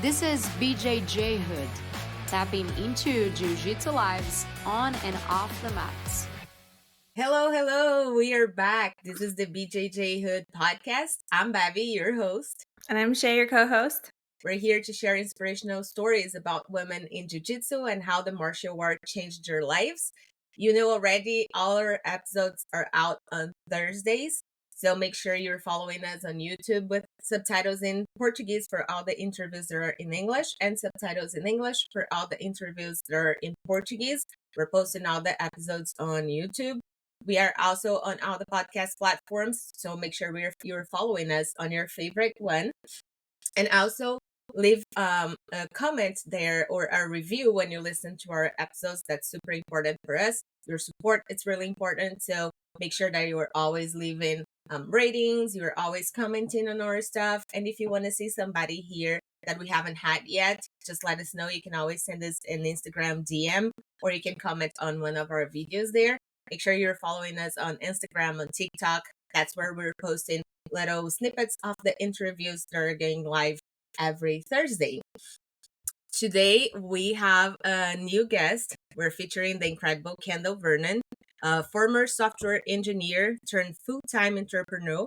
This is BJJHOOD, tapping into Jiu-Jitsu lives on and off the mats. Hello. We are back. This is the BJJHOOD Podcast. I'm Babi, your host. And I'm Shay, your co-host. We're here to share inspirational stories about women in Jiu-Jitsu and how the martial art changed their lives. You know already, all our episodes are out on Thursdays. So make sure you're following us on YouTube with subtitles in Portuguese for all the interviews that are in English and subtitles in English for all the interviews that are in Portuguese. We're posting all the episodes on YouTube. We are also on all the podcast platforms. So make sure you're following us on your favorite one. And also leave a comment there or a review when you listen to our episodes. That's super important for us. Your support, it's really important. So make sure that you are always leaving ratings, you're always commenting on our stuff. And if you want to see somebody here that we haven't had yet, just let us know. You can always send us an Instagram DM or you can comment on one of our videos there. Make sure you're following us on Instagram, on TikTok. That's where we're posting little snippets of the interviews that are going live every Thursday. Today, we have a new guest. We're featuring the incredible Kendall Vernon, a former software engineer turned full-time entrepreneur.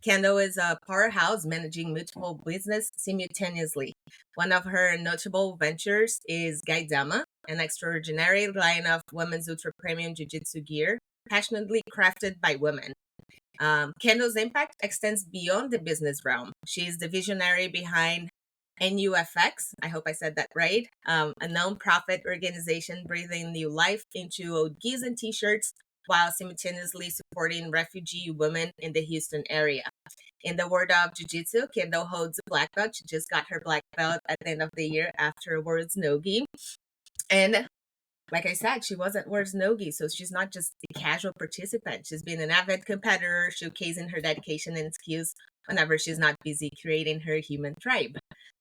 Kendall is a powerhouse managing multiple businesses simultaneously. One of her notable ventures is Gaidama, an extraordinary line of women's ultra-premium jiu-jitsu gear, passionately crafted by women. Kendall's impact extends beyond the business realm. She is the visionary behind NUFX, I hope I said that right, a nonprofit organization breathing new life into old gis and t-shirts while simultaneously supporting refugee women in the Houston area. In the world of Jiu-Jitsu, Kendall holds a black belt. She just got her black belt at the end of the year after World's Nogi. And like I said, she was at World's Nogi, so she's not just a casual participant. She's been an avid competitor, showcasing her dedication and skills whenever she's not busy creating her human tribe.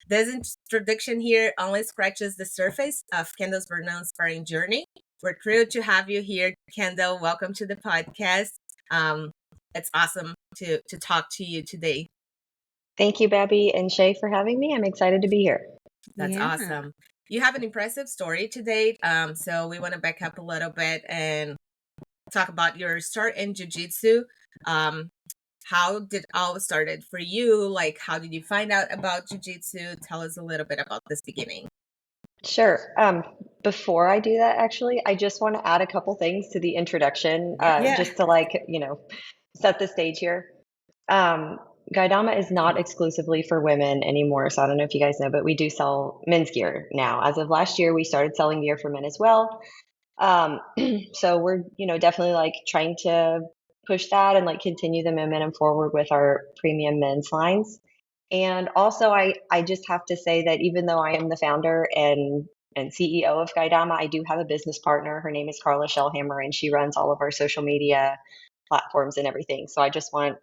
This introduction here only scratches the surface of Kendall's Vernon inspiring journey. We're thrilled to have you here, Kendall. Welcome to the podcast. It's awesome to talk to you today. Thank you, Babi and Shay, for having me. I'm excited to be here. That's awesome. You have an impressive story to date. So we want to back up a little bit and talk about your start in Jiu-Jitsu. How did it all started for you? Like, how did you find out about Jiu-Jitsu? Tell us a little bit about this beginning. Sure. Before I do that, actually, I just want to add a couple things to the introduction, just to set the stage here. Gaidama is not exclusively for women anymore, so I don't know if you guys know, but we do sell men's gear now. As of last year, we started selling gear for men as well. So we're, definitely trying to push that and continue the momentum forward with our premium men's lines. And also, I just have to say that even though I am the founder and CEO of Gaidama, I do have a business partner. Her name is Carla Shellhammer, and she runs all of our social media platforms and everything. So I just want,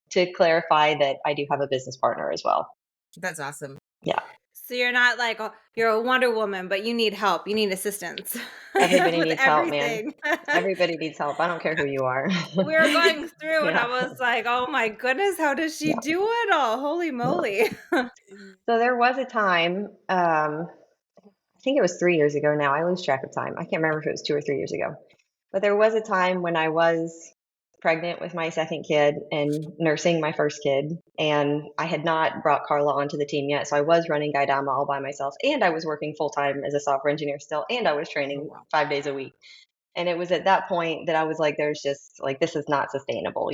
to clarify that I do have a business partner as well. That's awesome. Yeah. So you're not like, you're a Wonder Woman, but you need help. You need assistance. Everybody needs help, man. Everybody needs help. I don't care who you are. We were going through and I was like, oh my goodness, how does she do it all? Holy moly. So there was a time, I think it was 3 years ago now. I lose track of time. I can't remember if it was 2 or 3 years ago. But there was a time when I was pregnant with my second kid and nursing my first kid. And I had not brought Carla onto the team yet. So I was running Gaidama all by myself. And I was working full time as a software engineer still. And I was training 5 days a week. And it was at that point that I was like, there's just this is not sustainable,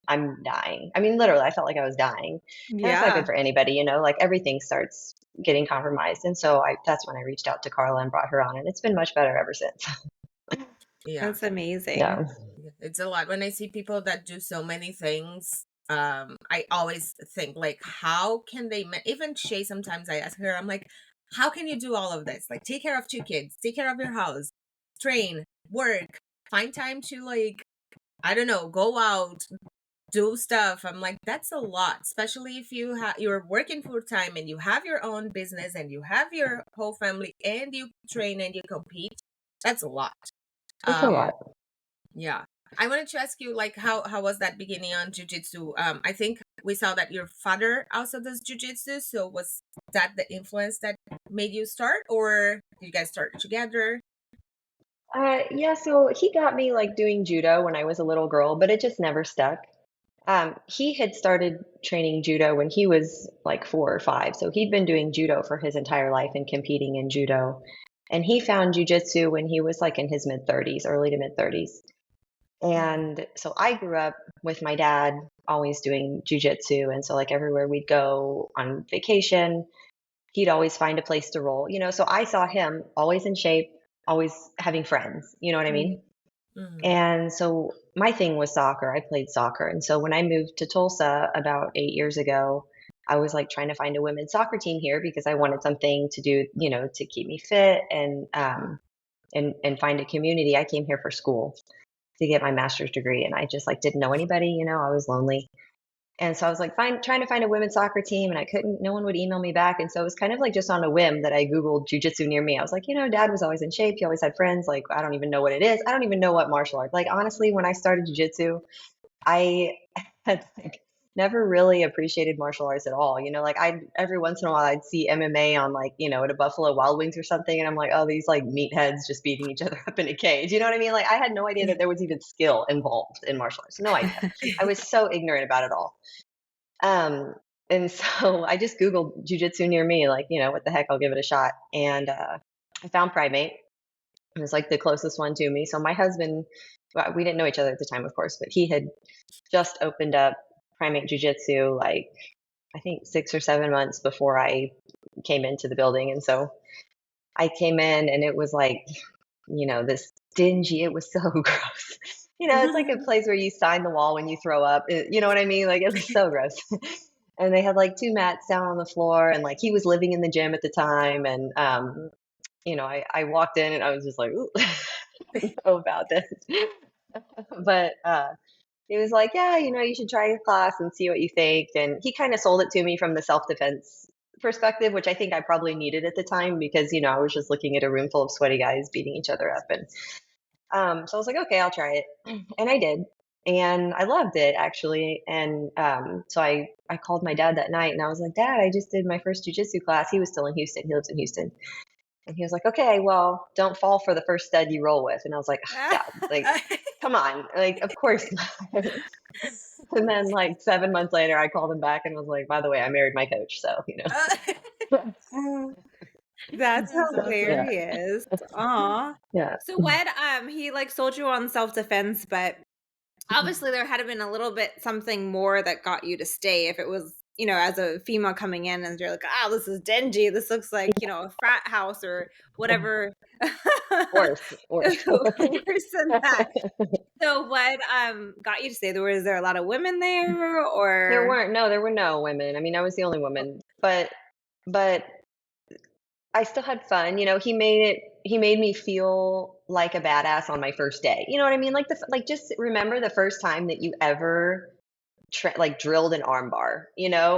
I'm dying. I mean, literally, I felt like I was dying. And that's not good for anybody, everything starts getting compromised. And so that's when I reached out to Carla and brought her on. And it's been much better ever since. Yeah. That's amazing. Yeah. It's a lot. When I see people that do so many things, I always think how can they, even Shay, sometimes I ask her, I'm like, how can you do all of this? Take care of 2 kids, take care of your house, train, work, find time to I don't know, go out, do stuff. I'm like, that's a lot, especially if you're working full time and you have your own business and you have your whole family and you train and you compete. That's a lot. It's a lot. Yeah. I wanted to ask you, how was that beginning on Jiu-Jitsu? I think we saw that your father also does jiu-jitsu. So was that the influence that made you start, or did you guys start together? Yeah, so he got me like doing judo when I was a little girl, but it just never stuck. He had started training judo when he was like 4 or 5. So he'd been doing judo for his entire life and competing in judo. And he found jujitsu when he was like in his mid 30s, early to mid 30s. And so I grew up with my dad always doing jujitsu. And so, like, everywhere we'd go on vacation, he'd always find a place to roll, so I saw him always in shape, always having friends, you know what I mean? Mm-hmm. And so my thing was soccer. I played soccer. And so when I moved to Tulsa about 8 years ago, I was like trying to find a women's soccer team here because I wanted something to do, to keep me fit and find a community. I came here for school to get my master's degree, and I just like didn't know anybody, I was lonely. And so I was like trying to find a women's soccer team, and no one would email me back. And so it was kind of like just on a whim that I Googled jujitsu near me. I was like, dad was always in shape. He always had friends. Like, I don't even know what it is. I don't even know what martial arts. Like, honestly, when I started jujitsu, I had like never really appreciated martial arts at all. Like every once in a while I'd see MMA on like, at a Buffalo Wild Wings or something. And I'm like, oh, these like meatheads just beating each other up in a cage. You know what I mean? Like I had no idea that there was even skill involved in martial arts. No idea. I was so ignorant about it all. And so I just Googled jujitsu near me, like, what the heck, I'll give it a shot. And I found Primate. It was like the closest one to me. So my husband, well, we didn't know each other at the time, of course, but he had just opened up Primate Jiu-Jitsu like I think 6 or 7 months before I came into the building. And so I came in and it was like, this dingy, it was so gross. It's like a place where you sign the wall when you throw up. You know what I mean? Like it was so gross. And they had like 2 mats down on the floor, and like he was living in the gym at the time. And I walked in and I was just like, ooh, I don't know about this. But he was like, yeah, you should try a class and see what you think. And he kind of sold it to me from the self-defense perspective, which I think I probably needed at the time because, I was just looking at a room full of sweaty guys beating each other up. And so I was like, okay, I'll try it. And I did. And I loved it, actually. And so I called my dad that night and I was like, Dad, I just did my first jiu-jitsu class. He was still in Houston. He lives in Houston. And he was like, okay, well, don't fall for the first stud you roll with. And I was like, oh, Dad, like, come on. Like, of course not. And then like 7 months later, I called him back and was like, by the way, I married my coach. So, That's hilarious. Aw. Yeah. So what he like sold you on self-defense, but obviously there had been a little bit something more that got you to stay. If it was, as a female coming in and you're like, oh, this is dingy. This looks like, a frat house or whatever. Worse than that. So what got you to stay? Was there a lot of women there, or there were no women. I mean, I was the only woman, but I still had fun. He made me feel like a badass on my first day. You know what I mean? Like just remember the first time that you ever drilled an arm bar,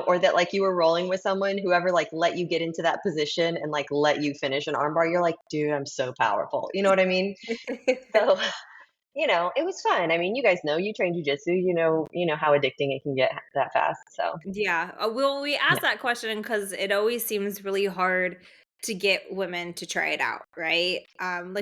or that like you were rolling with someone who ever like let you get into that position and like let you finish an arm bar. You're like, dude, I'm so powerful. You know what I mean? So, it was fun. I mean, you guys know, you train jujitsu, you know how addicting it can get that fast. So yeah. Well, we asked that question because it always seems really hard to get women to try it out, right?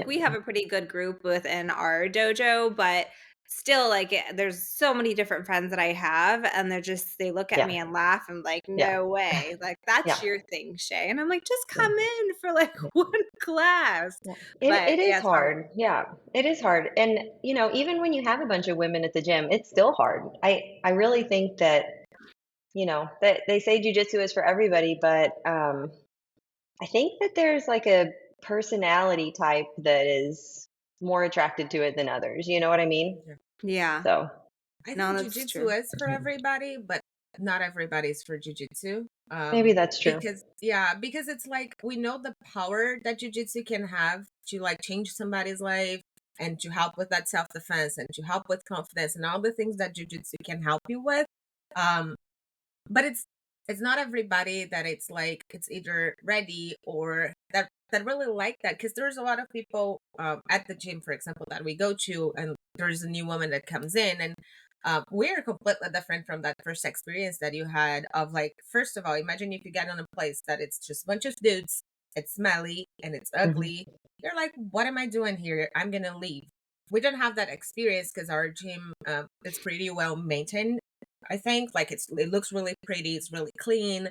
We have a pretty good group within our dojo, but still, like, there's so many different friends that I have, and they look at me and laugh and like, no way, like that's your thing, Shay. And I'm like, just come in for like one class. It is hard. Yeah, it is hard. And even when you have a bunch of women at the gym, it's still hard. I really think that that they say jujitsu is for everybody, but I think that there's like a personality type that is more attracted to it than others. You know what I mean? Yeah. So I think jiu-jitsu is for everybody, but not everybody's for jiu-jitsu. Maybe that's true. Because it's like we know the power that jiu-jitsu can have to like change somebody's life and to help with that self-defense and to help with confidence and all the things that jiu-jitsu can help you with. But it's not everybody that it's like it's either ready or that really like that, because there's a lot of people at the gym, for example, that we go to, and there's a new woman that comes in and we're completely different from that first experience that you had of like, first of all, imagine if you get on a place that it's just a bunch of dudes, it's smelly and it's ugly. You're like, what am I doing here? I'm going to leave. We don't have that experience because our gym is pretty well maintained. I think like it looks really pretty. It's really clean.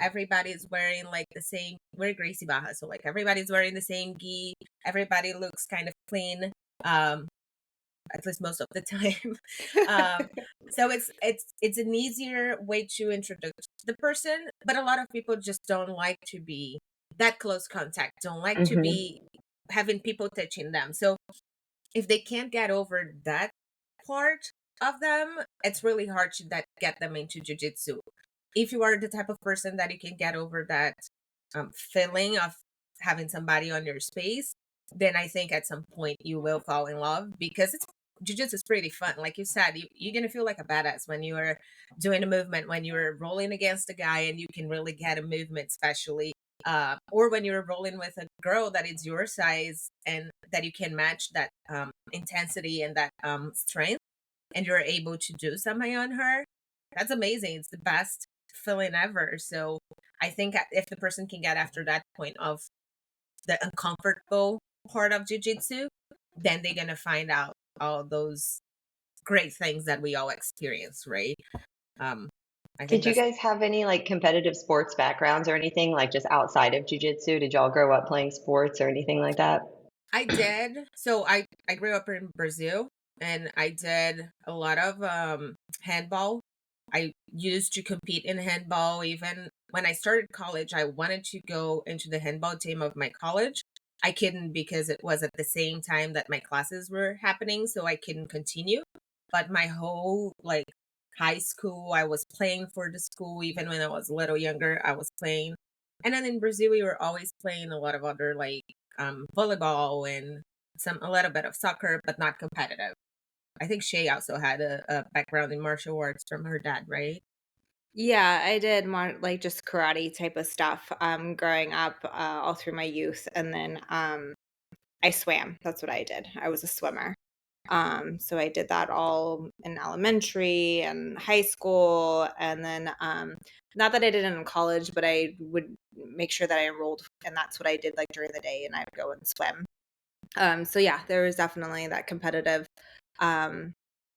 Everybody's wearing like the same. We're Gracie Baja, so like everybody's wearing the same gi. Everybody looks kind of clean. At least most of the time. So it's an easier way to introduce the person, but a lot of people just don't like to be that close contact, don't like to be having people touching them. So if they can't get over that part of them, it's really hard to get them into jiu-jitsu. If you are the type of person that you can get over that feeling of having somebody on your space, then I think at some point you will fall in love, because jiu-jitsu is pretty fun. Like you said, you're gonna feel like a badass when you are doing a movement, when you're rolling against a guy and you can really get a movement, especially or when you're rolling with a girl that is your size and that you can match that intensity and that strength, and you're able to do something on her. That's amazing. It's the best feeling ever. So I think if the person can get after that point of the uncomfortable part of jiu-jitsu, then they're gonna find out all those great things that we all experience, right? I think Did you guys have any like competitive sports backgrounds or anything, like just outside of jujitsu? Did y'all grow up playing sports or anything like that? I did. So I grew up in Brazil, and I did a lot of handball. I used to compete in handball. Even when I started college, I wanted to go into the handball team of my college. I couldn't because it was at the same time that my classes were happening, so I couldn't continue. But my whole like high school, I was playing for the school. Even when I was a little younger, I was playing. And then in Brazil, we were always playing a lot of other like volleyball and a little bit of soccer, but not competitive. I think Shay also had a background in martial arts from her dad, right? Yeah, I did more like just karate type of stuff growing up all through my youth. And then I swam. That's what I did. I was a swimmer. So I did that all in elementary and high school. And then not that I did it in college, but I would make sure that I enrolled. And that's what I did like during the day, and I would go and swim. So yeah, there was definitely that competitive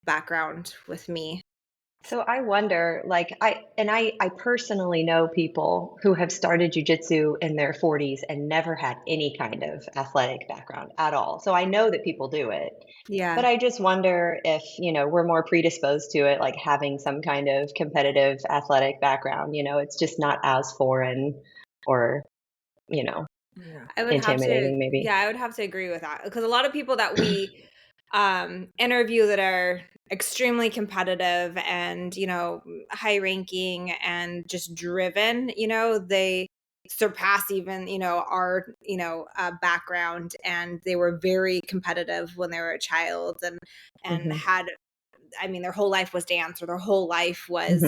background with me. So I wonder, like, I personally know people who have started jujitsu in their 40s and never had any kind of athletic background at all. So I know that people do it. Yeah. But I just wonder if, we're more predisposed to it, like having some kind of competitive athletic background. It's just not as foreign or, Yeah. I would have to, intimidating, maybe. yeah, I would have to agree with that, because a lot of people that we interview that are extremely competitive and high ranking and just driven, they surpass even our background, and they were very competitive when they were a child, and had, I mean, their whole life was dance, or their whole life was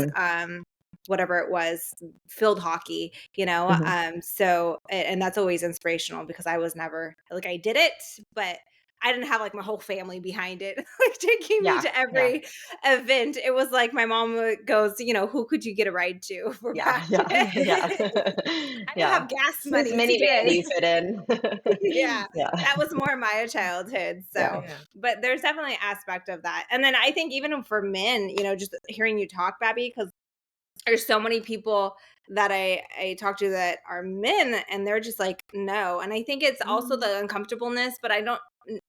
whatever it was, field hockey, so, and that's always inspirational, because I was never like, I did it, but I didn't have like my whole family behind it, like taking me to every event. It was like my mom goes, who could you get a ride to for practice? Yeah. I didn't have gas money Whose to do minivan do it. you fit in? Yeah, that was more my childhood. So, but there's definitely an aspect of that. And then I think even for men, just hearing you talk, Babi, because there's so many people that I talk to that are men, and they're just like, no. And I think it's also the uncomfortableness, but I don't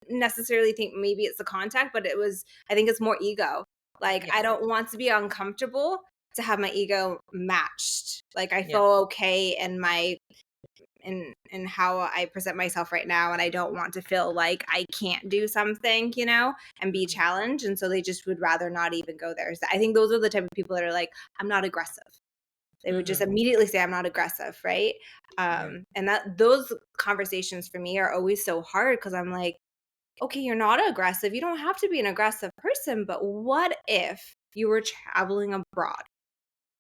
necessarily think maybe it's the contact, but I think it's more ego. Like, I don't want to be uncomfortable to have my ego matched. Like, I feel okay in my in how I present myself right now, and I don't want to feel like I can't do something, and be challenged. And so they just would rather not even go there. So I think those are the type of people that are like, I'm not aggressive. They would just immediately say, I'm not aggressive, right? And that those conversations for me are always so hard, because I'm like, okay, you're not aggressive. You don't have to be an aggressive person, but what if you were traveling abroad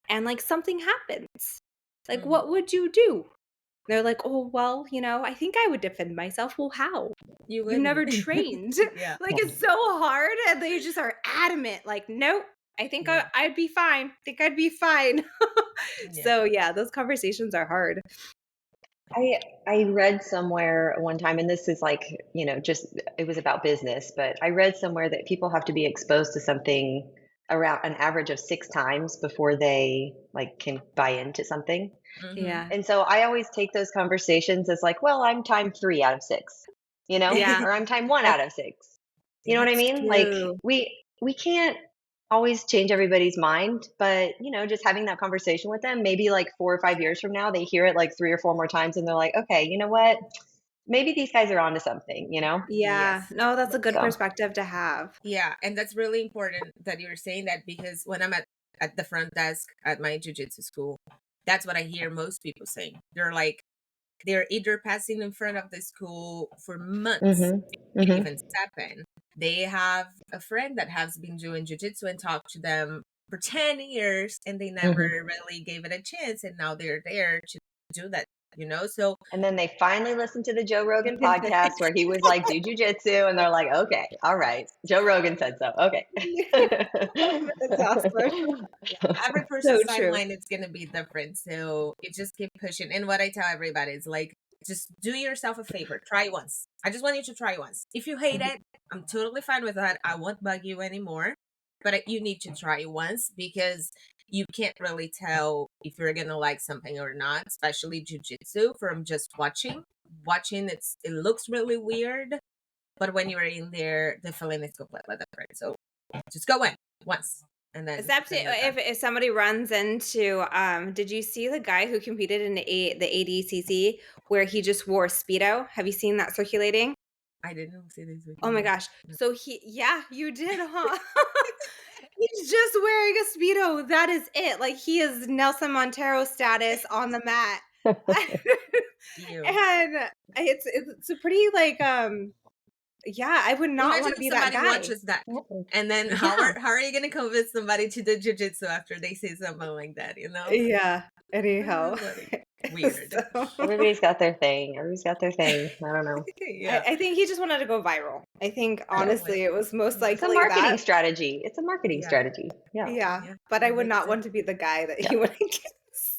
and like something happens? Like, what would you do? They're like, oh, well, I think I would defend myself. Well, how? You You never wouldn't. trained. Yeah. Like, it's so hard. And they just are adamant. Like, nope, I think Yeah. I'd be fine. I think I'd be fine. Yeah. So, yeah, those conversations are hard. I read somewhere one time, and this is like, just it was about business, but I read somewhere that people have to be exposed to something around an average of 6 times before they like can buy into something. Mhm. Yeah. And so I always take those conversations as like, well, I'm time 3 out of 6, Yeah. or I'm time 1 out of 6. You know what I That's mean? Like true. we can't always change everybody's mind, but just having that conversation with them, maybe like 4 or 5 years from now, they hear it like 3 or 4 more times and they're like, okay, you know what? Maybe these guys are onto something, Yeah. Yes. No, that's a good So. perspective to have. Yeah, and that's really important that you're saying that, because when I'm at the front desk at my jiu-jitsu school, that's what I hear most people saying. They're either passing in front of the school for months, maybe even 7. They have a friend that has been doing jiu-jitsu and talked to them for 10 years, and they never really gave it a chance, and now they're there to do that, so. And then they finally listened to the Joe Rogan podcast where he was like, do jujitsu. And they're like, okay, all right. Joe Rogan said so. Okay. That's awesome. Every person's So true. timeline is going to be different. So you just keep pushing. And what I tell everybody is like, just do yourself a favor. Try once. I just want you to try once. If you hate it, I'm totally fine with that. I won't bug you anymore. But you need to try once, because you can't really tell if you're going to like something or not, especially jiu-jitsu, from just watching. It looks really weird. But when you're in there, the feeling is completely different. So just go in once. And then Except if somebody runs into, did you see the guy who competed in the ADCC where he just wore Speedo? Have you seen that circulating? I didn't see this. Oh my gosh. So you did, huh? He's just wearing a Speedo. That is it. Like, he is Nelson Montero status on the mat. And it's a pretty like, yeah, I would not want to be that somebody guy. watches that, and then how are you gonna convince somebody to do jiu-jitsu after they see something like that? Yeah. Anyhow, weird. So, Everybody's got their thing. I don't know. Yeah. I think he just wanted to go viral. I think honestly, it was most It's likely a marketing that. strategy. It's a marketing strategy. Yeah. Yeah, but I would not want to be the guy that he would against.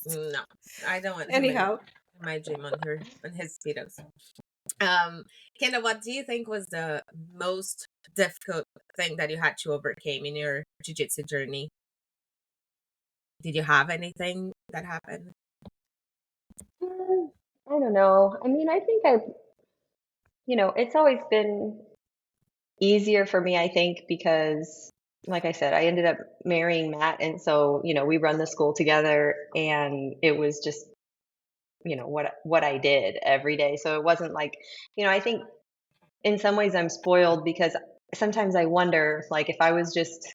No, I don't want. Anyhow, my gym on his speedos. Kendall, what do you think was the most difficult thing that you had to overcome in your jiu-jitsu journey? Did you have anything that happened? I don't know. I mean, I think it's always been easier for me, I think, because like I said, I ended up marrying Matt. And so, we run the school together, and it was just, what I did every day. So it wasn't like, I think in some ways I'm spoiled, because sometimes I wonder, like, if I was just,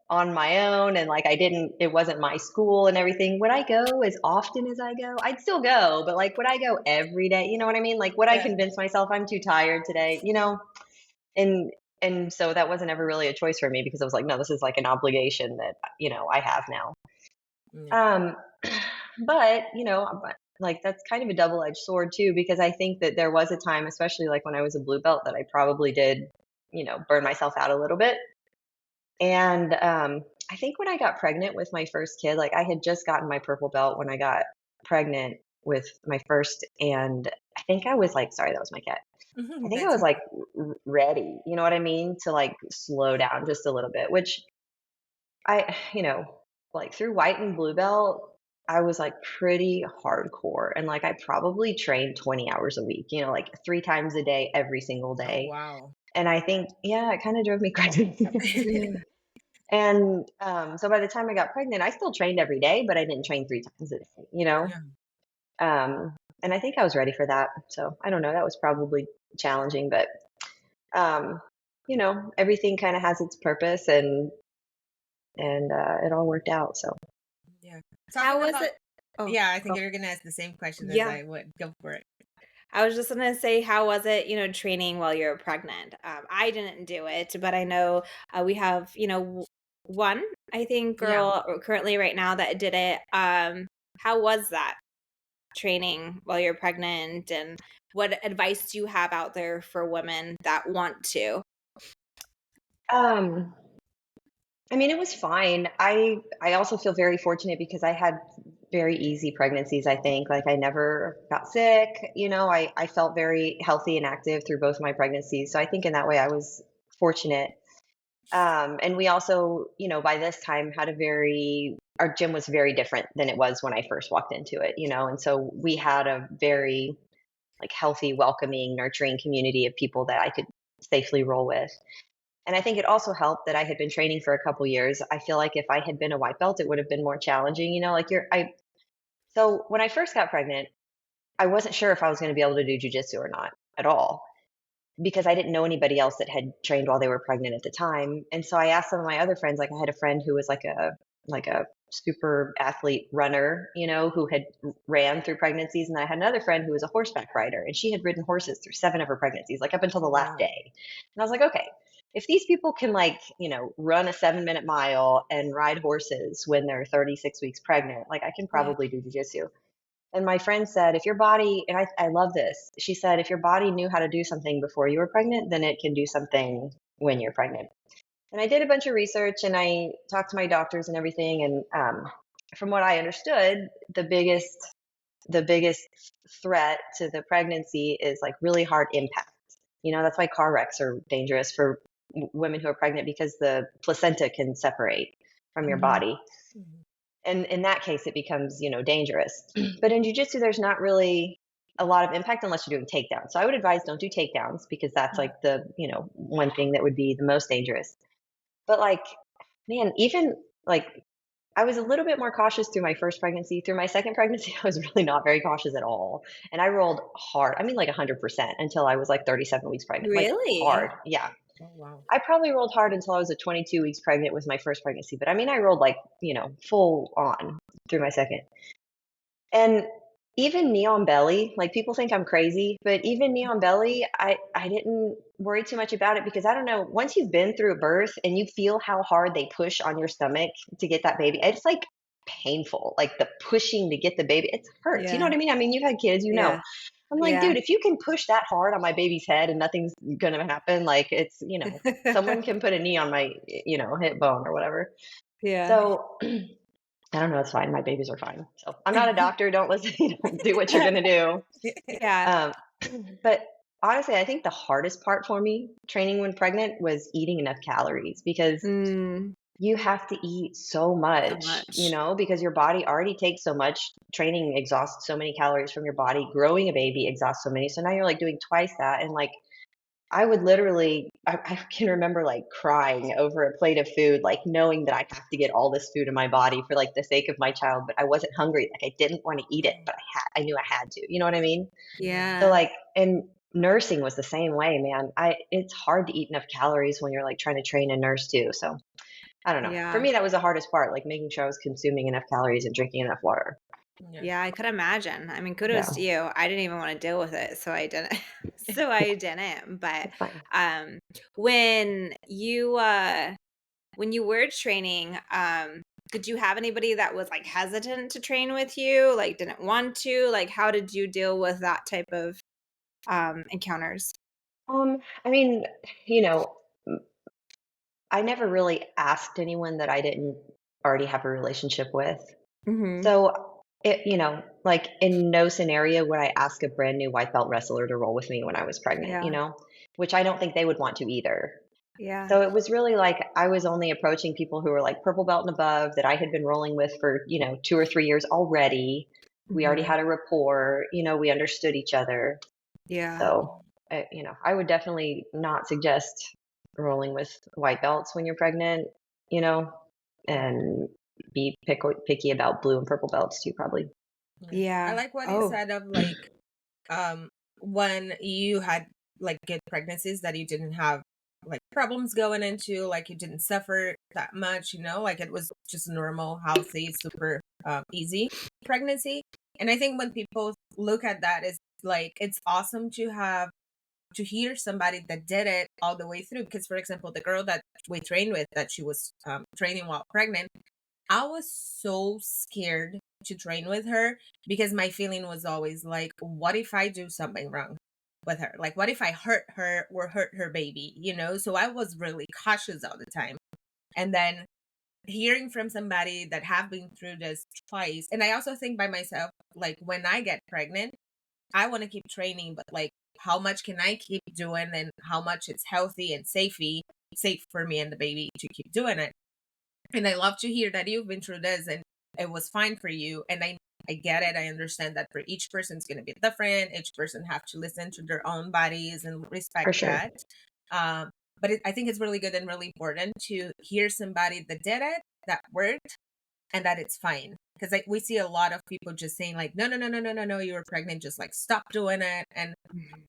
on my own and like it wasn't my school and everything, would I go as often as I go? I'd still go, but like, would I go every day? You know what I mean? Like, would I convince myself I'm too tired today? And so that wasn't ever really a choice for me, because I was like, no, this is like an obligation that, I have now. But, like, that's kind of a double-edged sword too, because I think that there was a time, especially like when I was a blue belt, that I probably did, burn myself out a little bit. And I think when I got pregnant with my first kid, like, I had just gotten my purple belt when I got pregnant with my first, and I think I was like, sorry, that was my cat. I think I was like ready, you know what I mean, to like slow down just a little bit, which I, like through white and blue belt, I was like pretty hardcore, and like I probably trained 20 hours a week, like 3 times a day, every single day. Oh, wow. And I think, it kind of drove me crazy. And so by the time I got pregnant, I still trained every day, but I didn't train 3 times a day, and I think I was ready for that. So I don't know, that was probably challenging, but everything kind of has its purpose, and it all worked out. So yeah. how was it? Oh, yeah, I think you're gonna ask the same question as I would. Go for it. I was just gonna say, how was it, training while you're pregnant? I didn't do it, but I know we have, one, I think, girl currently right now that did it. How was that? training while you're pregnant, and what advice do you have out there for women that want to? I mean, it was fine. I also feel very fortunate because I had very easy pregnancies, I think. Like I never got sick, I felt very healthy and active through both my pregnancies. So I think in that way I was fortunate. And we also, by this time had our gym was very different than it was when I first walked into it, and so we had a very like healthy, welcoming, nurturing community of people that I could safely roll with. And I think it also helped that I had been training for a couple years. I feel like if I had been a white belt, it would have been more challenging, so when I first got pregnant, I wasn't sure if I was going to be able to do jujitsu or not at all because I didn't know anybody else that had trained while they were pregnant at the time. And so I asked some of my other friends, like I had a friend who was like a super athlete runner, who had ran through pregnancies. And I had another friend who was a horseback rider, and she had ridden horses through 7 of her pregnancies, like up until the last day. And I was like, okay, if these people can run a 7-minute mile and ride horses when they're 36 weeks pregnant, like I can probably do jujitsu. And my friend said, if your body, and I love this, she said, if your body knew how to do something before you were pregnant, then it can do something when you're pregnant. And I did a bunch of research and I talked to my doctors and everything. And from what I understood, the biggest threat to the pregnancy is like really hard impact. That's why car wrecks are dangerous for women who are pregnant, because the placenta can separate from your body. And in that case, it becomes, dangerous. But in jiu-jitsu, there's not really a lot of impact unless you're doing takedowns. So I would advise don't do takedowns, because that's like the, one thing that would be the most dangerous. But like, man, even like I was a little bit more cautious through my first pregnancy. Through my second pregnancy, I was really not very cautious at all. And I rolled hard. I mean, like 100% until I was like 37 weeks pregnant. Really? Like hard. Yeah. Oh, wow. I probably rolled hard until I was at 22 weeks pregnant with my first pregnancy. But I mean, I rolled like, full on through my second. And even knee on belly, like people think I'm crazy, but even knee on belly, I didn't worry too much about it, because I don't know, once you've been through a birth and you feel how hard they push on your stomach to get that baby, it's like painful, like the pushing to get the baby, it hurts. You know what I mean? I mean, you've had kids, I'm like, dude, if you can push that hard on my baby's head and nothing's going to happen, like it's, someone can put a knee on my, hip bone or whatever. Yeah. So I don't know. It's fine. My babies are fine. So I'm not a doctor. Don't listen. Do what you're going to do. Yeah. But honestly, I think the hardest part for me training when pregnant was eating enough calories, because you have to eat so much, because your body already takes so much. Training exhausts so many calories from your body. Growing a baby exhausts so many. So now you're like doing twice that. And like, I would literally, I can remember like crying over a plate of food, like knowing that I have to get all this food in my body for like the sake of my child, but I wasn't hungry. Like I didn't want to eat it, but I knew I had to, you know what I mean? Yeah. So like, and nursing was the same way, man. It's hard to eat enough calories when you're like trying to train a nurse too. So I don't know. Yeah. For me, that was the hardest part, like making sure I was consuming enough calories and drinking enough water. Yeah, I could imagine. I mean, kudos to you. I didn't even want to deal with it, so I didn't. But when you were training, did you have anybody that was like hesitant to train with you, like didn't want to? Like, how did you deal with that type of encounters? I mean, I never really asked anyone that I didn't already have a relationship with. So it, like in no scenario would I ask a brand new white belt wrestler to roll with me when I was pregnant, which I don't think they would want to either. Yeah. So it was really like I was only approaching people who were like purple belt and above that I had been rolling with for, 2 or 3 years already. We already had a rapport, we understood each other. Yeah. So, I would definitely not suggest rolling with white belts when you're pregnant, and be picky about blue and purple belts too, probably. Yeah. I like what you said of like, when you had like good pregnancies that you didn't have like problems going into, like you didn't suffer that much, like it was just normal, healthy, super easy pregnancy. And I think when people look at that, it's like, it's awesome to hear somebody that did it all the way through. Because for example, the girl that we trained with, that she was training while pregnant, I was so scared to train with her, because my feeling was always like, what if I do something wrong with her? Like, what if I hurt her or hurt her baby, you know? So I was really cautious all the time. And then hearing from somebody that have been through this twice, and I also think by myself, like when I get pregnant, I want to keep training, but like how much can I keep doing, and how much it's healthy and safe for me and the baby to keep doing it. And I love to hear that you've been through this and it was fine for you. And I get it. I understand that for each person it's going to be different. Each person have to listen to their own bodies and respect For sure. that. But I think it's really good and really important to hear somebody that did it, that worked, and that it's fine. Because like we see a lot of people just saying like, no, you were pregnant, just like stop doing it. And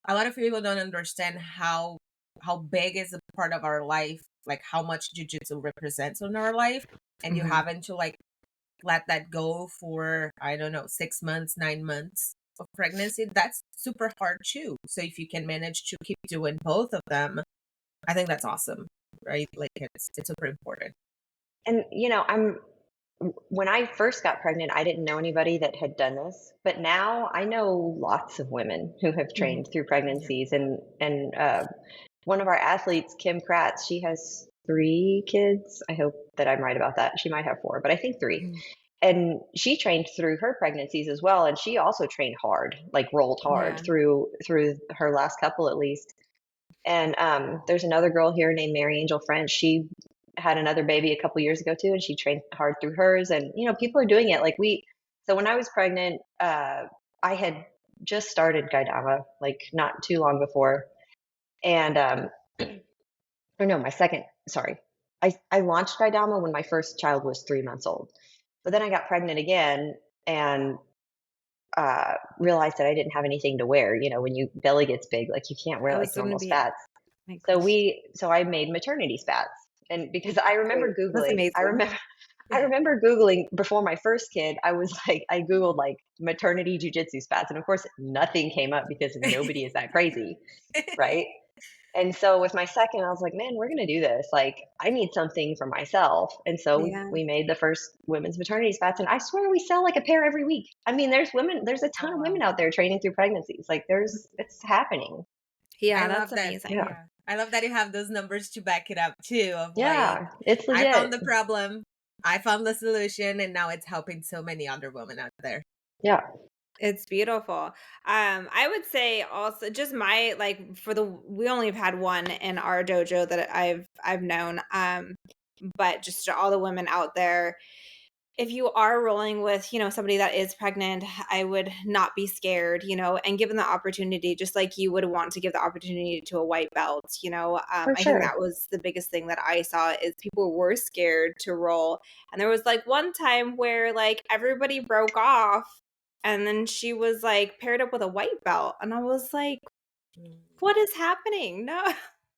a lot of people don't understand how big is a part of our life, like how much jiu-jitsu represents in our life. And you having to like let that go for, I don't know, 6 months, 9 months of pregnancy, that's super hard too. So if you can manage to keep doing both of them, I think that's awesome, right? Like it's super important. And when I first got pregnant, I didn't know anybody that had done this, but now I know lots of women who have trained through pregnancies. And one of our athletes, Kim Kratz, she has 3 kids. I hope that I'm right about that. She might have 4, but I think 3. And she trained through her pregnancies as well. And she also trained hard, like rolled hard through her last couple at least. And there's another girl here named Mary Angel French. She had another baby a couple years ago too, and she trained hard through hers. And people are doing it. Like so when I was pregnant, I had just started Gaidama, like not too long before. And or no, my second, sorry. I launched Gaidama when my first child was 3 months old. But then I got pregnant again and realized that I didn't have anything to wear. When your belly gets big, like you can't wear like normal spats. So I made maternity spats. And because I remember Googling, I remember Googling before my first kid, I Googled like maternity jiu-jitsu spats. And of course, nothing came up because nobody is that crazy, right? And so with my second, I was like, man, we're going to do this. Like, I need something for myself. And so we made the first women's maternity spats. And I swear we sell like a pair every week. I mean, there's a ton of women out there training through pregnancies. Like it's happening. Yeah, that's amazing. Yeah. I love that you have those numbers to back it up too. Of it's legit. I found the problem, I found the solution, and now it's helping so many other women out there. Yeah. It's beautiful. I would say also just we only have had one in our dojo that I've known. But just to all the women out there, if you are rolling with, somebody that is pregnant, I would not be scared, and give them the opportunity, just like you would want to give the opportunity to a white belt, I think that was the biggest thing that I saw is people were scared to roll. And there was like one time where like everybody broke off and then she was like paired up with a white belt. And I was like, what is happening? No,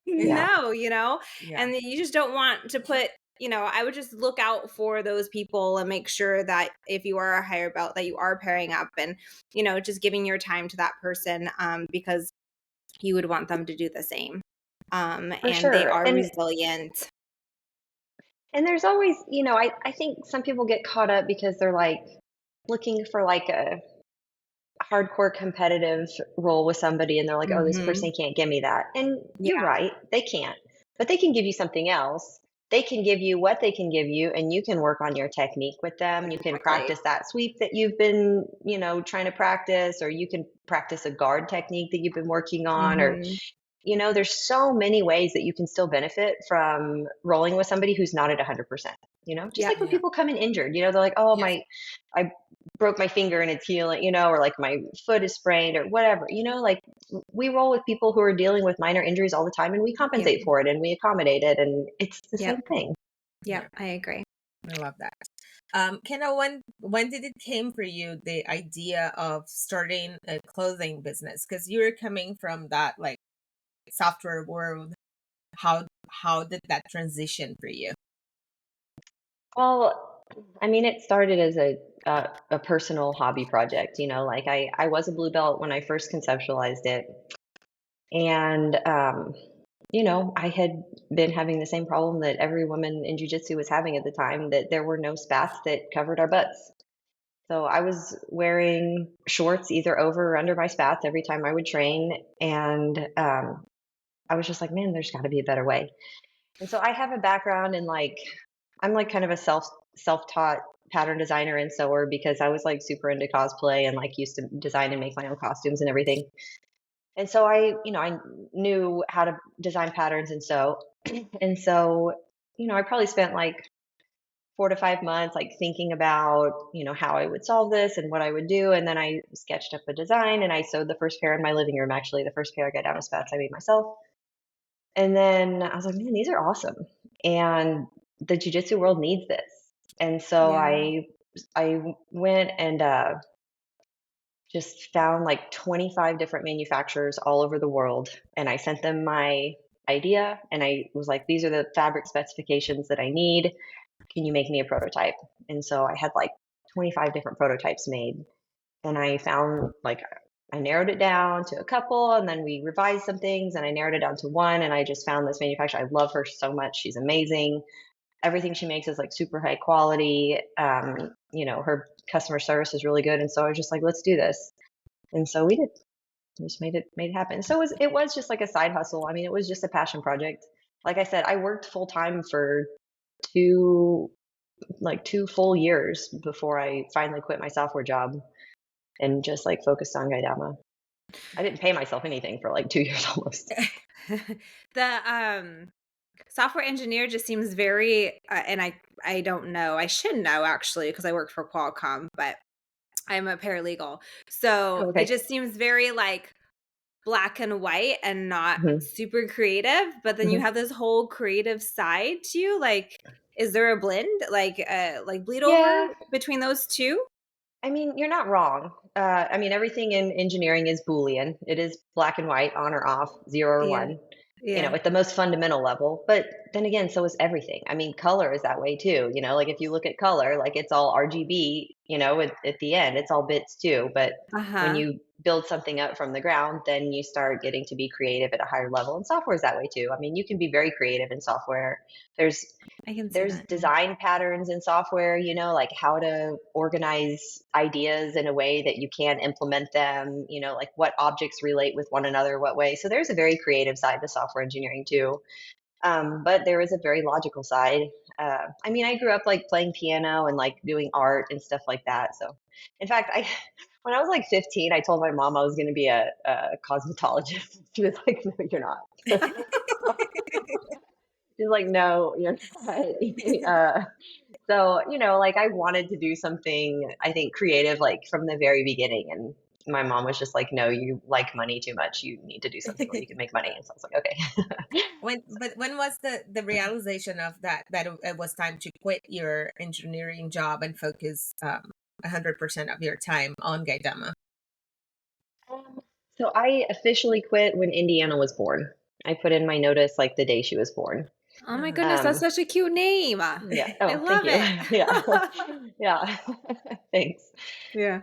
no, and you just don't want to put, I would just look out for those people and make sure that if you are a higher belt that you are pairing up and, just giving your time to that person because you would want them to do the same. They are resilient. And there's always, I think some people get caught up because they're like looking for like a hardcore competitive role with somebody and they're like, oh, this person can't give me that. And you're right, they can't. But they can give you something else. They can give you what they can give you, and you can work on your technique with them. You can practice that sweep that you've been, trying to practice, or you can practice a guard technique that you've been working on, or there's so many ways that you can still benefit from rolling with somebody who's not at 100%. Just like when people come in injured, they're like, oh, I broke my finger and it's healing, or like my foot is sprained or whatever, like we roll with people who are dealing with minor injuries all the time and we compensate for it and we accommodate it. And it's the same thing. Yeah, I agree. I love that. Kendall, when did it came for you, the idea of starting a clothing business? Because you're coming from that like software world. How did that transition for you? Well, I mean, it started as a personal hobby project, like I was a blue belt when I first conceptualized it. And, I had been having the same problem that every woman in jiu-jitsu was having at the time, that there were no spats that covered our butts. So I was wearing shorts either over or under my spats every time I would train. And I was just like, man, there's got to be a better way. And so I have a background in like, I'm like kind of a self-taught pattern designer and sewer because I was like super into cosplay and like used to design and make my own costumes and everything. And so I knew how to design patterns and sew. And so, I probably spent like 4 to 5 months like thinking about, how I would solve this and what I would do. And then I sketched up a design and I sewed the first pair in my living room, actually, the first pair of Gaidama spats I made myself. And then I was like, man, these are awesome. And the jiu-jitsu world needs this. And so I went and just found like 25 different manufacturers all over the world. And I sent them my idea and I was like, these are the fabric specifications that I need. Can you make me a prototype? And so I had like 25 different prototypes made. And I found like, I narrowed it down to a couple and then we revised some things and I narrowed it down to one. And I just found this manufacturer. I love her so much. She's amazing. Everything she makes is like super high quality. Her customer service is really good. And so I was just like, let's do this. And so we did. We just made it happen. So it was just like a side hustle. I mean, it was just a passion project. Like I said, I worked full time for 2 full years before I finally quit my software job and just like focused on Gaidama. I didn't pay myself anything for like 2 years almost. The software engineer just seems very, and I don't know, I should know actually because I work for Qualcomm, but I'm a paralegal. So Okay. it just seems very like black and white and not Mhm. super creative. But then you have this whole creative side to you. Like, is there a blend, like bleed over between those two? I mean, you're not wrong. I mean, everything in engineering is Boolean. It is black and white, on or off, 0 or 1. At the most fundamental level. But then again, so is everything. I mean, color is that way too. Like if you look at color, like it's all RGB, at the end, it's all bits too. But when you build something up from the ground, then you start getting to be creative at a higher level. And software is that way too. I mean, you can be very creative in software. There's design patterns in software, like how to organize ideas in a way that you can implement them, like what objects relate with one another, what way. So there's a very creative side to software engineering too. But there is a very logical side. I mean, I grew up like playing piano and like doing art and stuff like that. So in fact, when I was like 15, I told my mom I was going to be a cosmetologist. She was like, no, you're not. She's like, no, you're not. So, like I wanted to do something, I think, creative, like from the very beginning. And my mom was just like, no, you like money too much. You need to do something where you can make money. And so I was like, okay. When was the realization of that it was time to quit your engineering job and focus 100% of your time on Gaidama? So I officially quit when Indiana was born. I put in my notice like the day she was born. Oh my goodness, that's such a cute name. Yeah. Oh, I love it. Yeah. Yeah. Thanks. Yeah.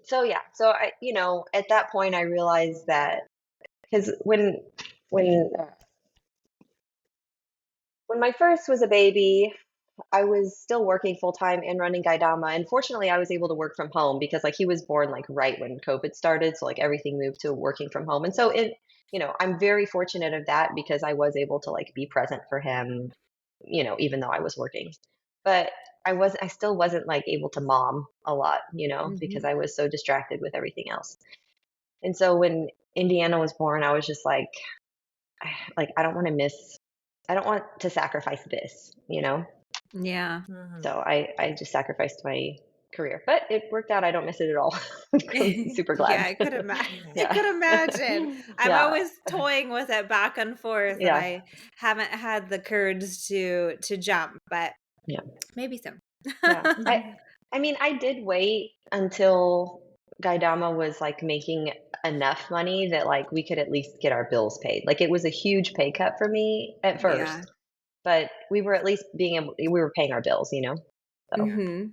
So yeah. So I, at that point I realized that because when my first was a baby, I was still working full time and running Gaidama. And fortunately, I was able to work from home because like he was born like right when COVID started. So like everything moved to working from home. And so I'm very fortunate of that because I was able to like be present for him, even though I was working. But I still wasn't like able to mom a lot, because I was so distracted with everything else. And so when Indiana was born, I was just like I don't want to sacrifice this, Yeah. So I just sacrificed my career, but it worked out. I don't miss it at all. I'm super glad. Yeah, I could imagine. I could imagine. I'm always toying with it back and forth, and I haven't had the courage to jump, but maybe soon. I mean, I did wait until Gaidama was like making enough money that like we could at least get our bills paid. Like it was a huge pay cut for me at first, but we were at least we were paying our bills, So.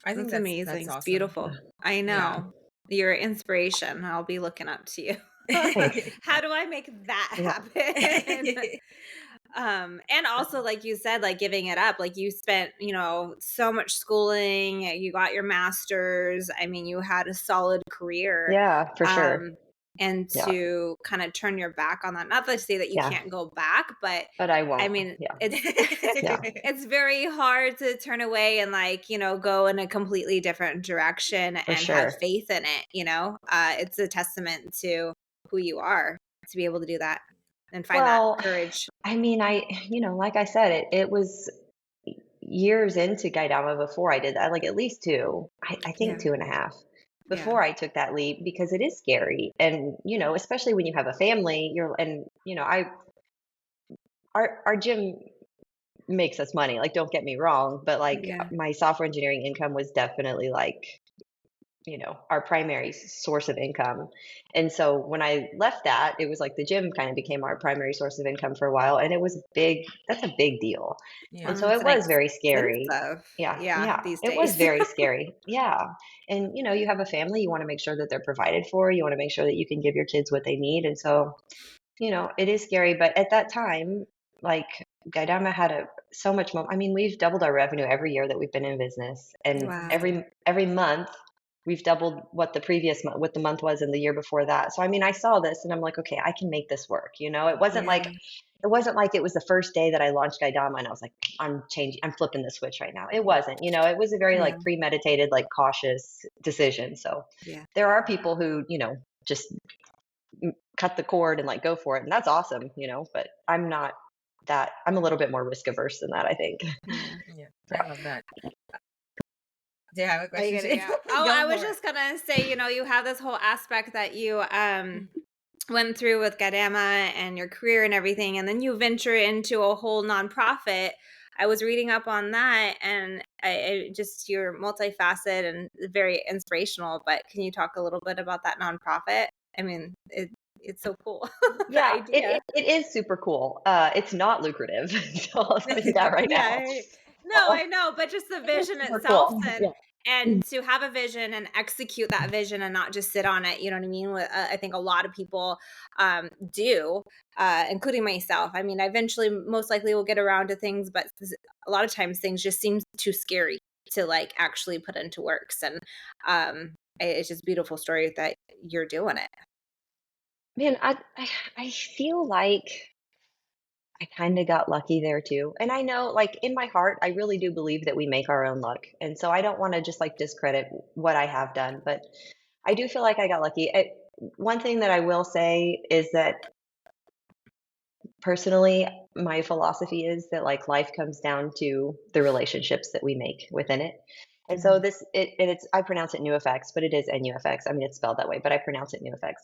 I think that's amazing. That's awesome. It's beautiful. I know. You're an inspiration. I'll be looking up to you. How do I make that happen? And also, like you said, like giving it up, like you spent, so much schooling, you got your master's. I mean, you had a solid career. Yeah, for sure. And Yeah. to kind of turn your back on that, not to say that you Yeah. can't go back, but I won't. I mean, Yeah. Yeah. It's very hard to turn away and go in a completely different direction For and sure. have faith in it. It's a testament to who you are to be able to do that and find Well, that courage. I mean, like I said, it was years into Gaidama before I did that, like at least two, I think 2.5 before I took that leap, because it is scary. And, especially when you have a family, our gym makes us money. Like, don't get me wrong, but my software engineering income was definitely our primary source of income. And so when I left that, it was like the gym kind of became our primary source of income for a while. And it was big. That's a big deal. Yeah. And so it was very scary. Yeah. These It days. was very scary. Yeah. And, you have a family, you want to make sure that they're provided for, you want to make sure that you can give your kids what they need. And so, it is scary. But at that time, like Gaidama had so much more. I mean, we've doubled our revenue every year that we've been in business. And Wow. every month, we've doubled what the month was in the year before that. So, I mean, I saw this and I'm like, okay, I can make this work. It wasn't like it was the first day that I launched Gaidama and I was like, I'm flipping the switch right now. It wasn't, it was a very premeditated, cautious decision. So there are people who, just cut the cord and go for it. And that's awesome, but I'm not that. I'm a little bit more risk averse than that, I think. Yeah, I love that. Do you have a question? I was just gonna say, you have this whole aspect that you went through with Gaidama and your career and everything, and then you venture into a whole nonprofit. I was reading up on that, and you're multifaceted and very inspirational. But can you talk a little bit about that nonprofit? I mean, it's so cool. Yeah, it is super cool. It's not lucrative, so I'll tell you that right now. No, I know, but just the vision itself, and to have a vision and execute that vision and not just sit on it, you know what I mean? I think a lot of people do, including myself. I mean, I eventually most likely will get around to things, but a lot of times things just seem too scary to actually put into works. And it's just a beautiful story that you're doing it. Man, I feel like I kind of got lucky there too. And I know, in my heart, I really do believe that we make our own luck. And so I don't want to just discredit what I have done, but I do feel like I got lucky. One thing that I will say is that personally, my philosophy is that life comes down to the relationships that we make within it. And so I pronounce it NuFX, but it is NUFX. I mean, it's spelled that way, but I pronounce it NuFX.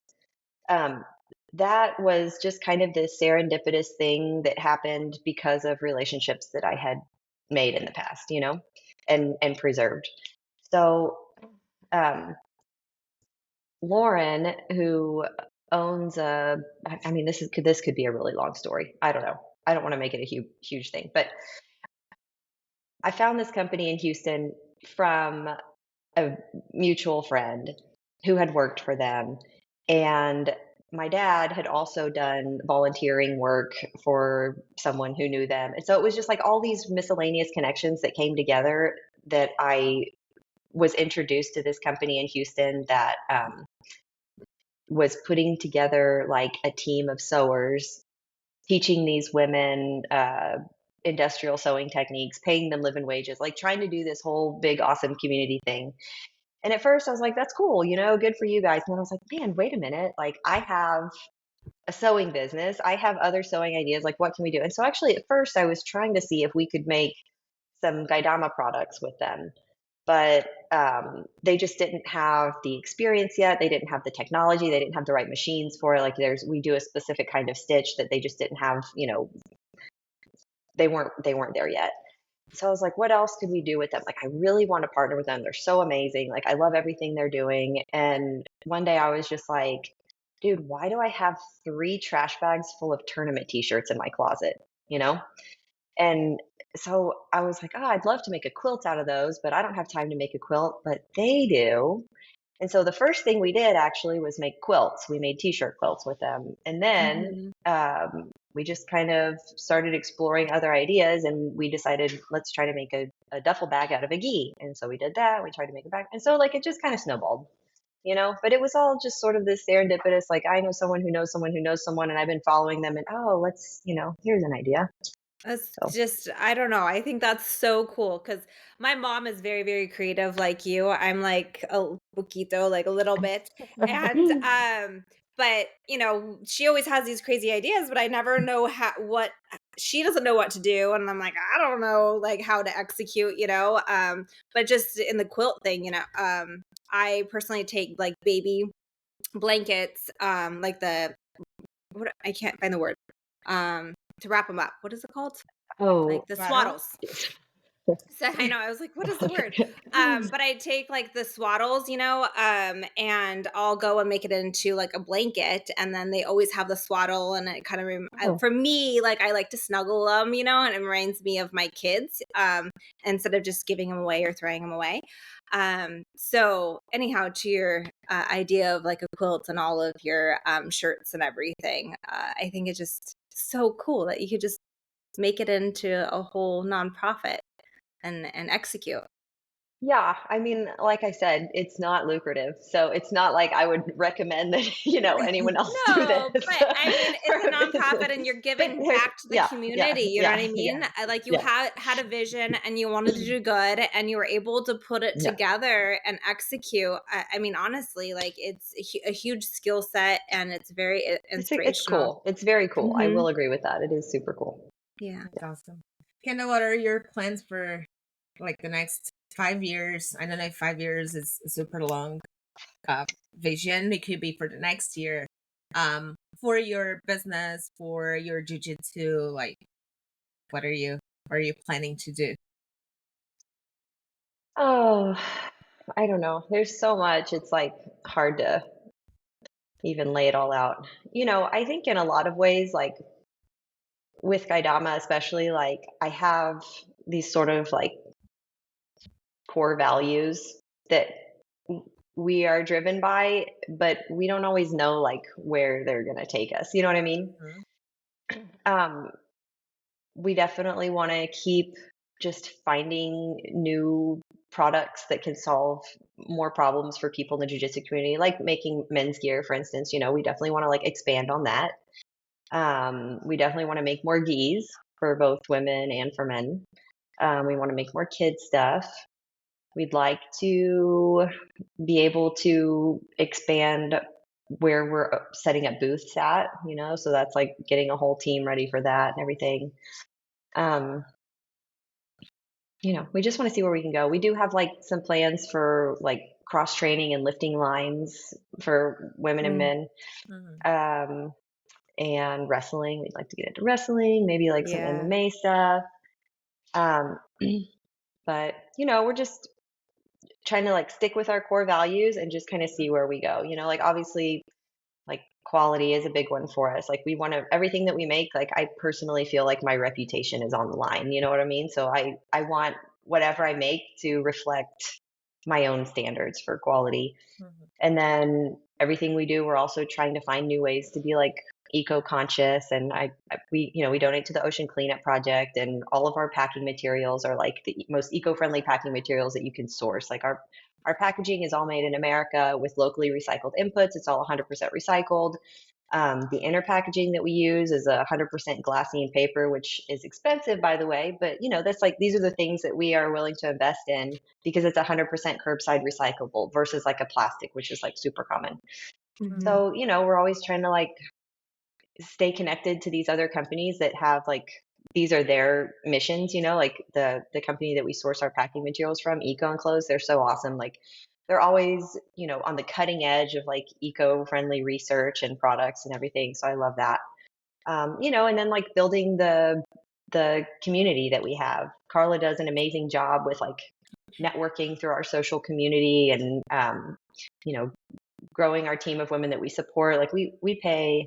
That was just kind of this serendipitous thing that happened because of relationships that I had made in the past, and preserved. So, Lauren, who owns this could be a really long story. I don't know. I don't want to make it a huge thing, but I found this company in Houston from a mutual friend who had worked for them. And my dad had also done volunteering work for someone who knew them. And so it was just all these miscellaneous connections that came together that I was introduced to this company in Houston that was putting together a team of sewers, teaching these women industrial sewing techniques, paying them living wages, trying to do this whole big, awesome community thing. And at first I was like, that's cool, good for you guys. And then I was like, man, wait a minute. I have a sewing business. I have other sewing ideas. What can we do? And so actually at first I was trying to see if we could make some Gaidama products with them, but they just didn't have the experience yet. They didn't have the technology. They didn't have the right machines for it. We do a specific kind of stitch that they just didn't have, they weren't there yet. So I was like, what else could we do with them? I really want to partner with them. They're so amazing. I love everything they're doing. And one day I was just like, dude, why do I have 3 trash bags full of tournament t-shirts in my closet? And so I was like, I'd love to make a quilt out of those, but I don't have time to make a quilt, but they do. And so the first thing we did actually was make quilts. We made t-shirt quilts with them. And then we just kind of started exploring other ideas, and we decided, let's try to make a duffel bag out of a gi. And so we did that. We tried to make a bag. And so like, it just kind of snowballed, but it was all just sort of this serendipitous, like, I know someone who knows someone who knows someone, and I've been following them, and let's, here's an idea. That's So. just, I don't know. I think that's so cool because my mom is very, very creative like you. I'm like a poquito, like a little bit. And, but she always has these crazy ideas, but I never know she doesn't know what to do. And I'm like, I don't know, like how to execute, but just in the quilt thing, I personally take like baby blankets, like I can't find the word, to wrap them up. What is it called? Like the swaddles. So I know, I was like, what is the word? But I take like the swaddles, and I'll go and make it into like a blanket, and then they always have the swaddle, and it kind of for me, like I like to snuggle them, and it reminds me of my kids, instead of just giving them away or throwing them away. So anyhow, to your idea of like a quilt and all of your shirts and everything, I think it's just so cool that you could just make it into a whole nonprofit and execute. Yeah, I mean, like I said, it's not lucrative, so it's not like I would recommend that anyone else do No, this. but I mean, it's a nonprofit, and you're giving back to the community. You know what I mean? Like you had a vision, and you wanted to do good, and you were able to put it together and execute. I mean, honestly, like it's a huge skill set, and it's very inspirational. It's cool. It's very cool. I will agree with that. It is super cool. Yeah, that's awesome. Kendall, what are your plans for like the next 5 years? I don't know if 5 years is a super long vision. It could be for the next year. For your business, for your jiu-jitsu, like what are you planning to do? Oh, I don't know. There's so much. It's like hard to even lay it all out. I think in a lot of ways, like with Gaidama especially, like I have these sort of like core values that we are driven by, but we don't always know like where they're going to take us. You know what I mean? Mm-hmm. We definitely want to keep just finding new products that can solve more problems for people in the jiu-jitsu community, like making men's gear, for instance. We definitely want to like expand on that. We definitely want to make more gis for both women and for men. We want to make more kids stuff. We'd like to be able to expand where we're setting up booths at, so that's like getting a whole team ready for that and everything. We just want to see where we can go. We do have like some plans for like cross training and lifting lines for women and men. Mm-hmm. And wrestling. We'd like to get into wrestling, maybe like some MMA stuff. But we're just trying to like stick with our core values and just kind of see where we go. Like obviously like quality is a big one for us. Like we want to, everything that we make, like I personally feel like my reputation is on the line. You know what I mean? So I want whatever I make to reflect my own standards for quality. Mm-hmm. And then everything we do, we're also trying to find new ways to be like eco-conscious, and we donate to the Ocean Cleanup Project, and all of our packing materials are like the most eco-friendly packing materials that you can source. Like our packaging is all made in America with locally recycled inputs. It's all 100% recycled. The inner packaging that we use is 100% glassine paper, which is expensive, by the way, but that's like, these are the things that we are willing to invest in because it's 100% curbside recyclable versus like a plastic, which is like super common. Mm-hmm. So, we're always trying to like stay connected to these other companies that have like, these are their missions, like the company that we source our packing materials from, Eco Enclosed, they're so awesome. Like they're always, on the cutting edge of like eco-friendly research and products and everything. So I love that. And then like building the community that we have. Carla does an amazing job with like networking through our social community and, growing our team of women that we support. Like we pay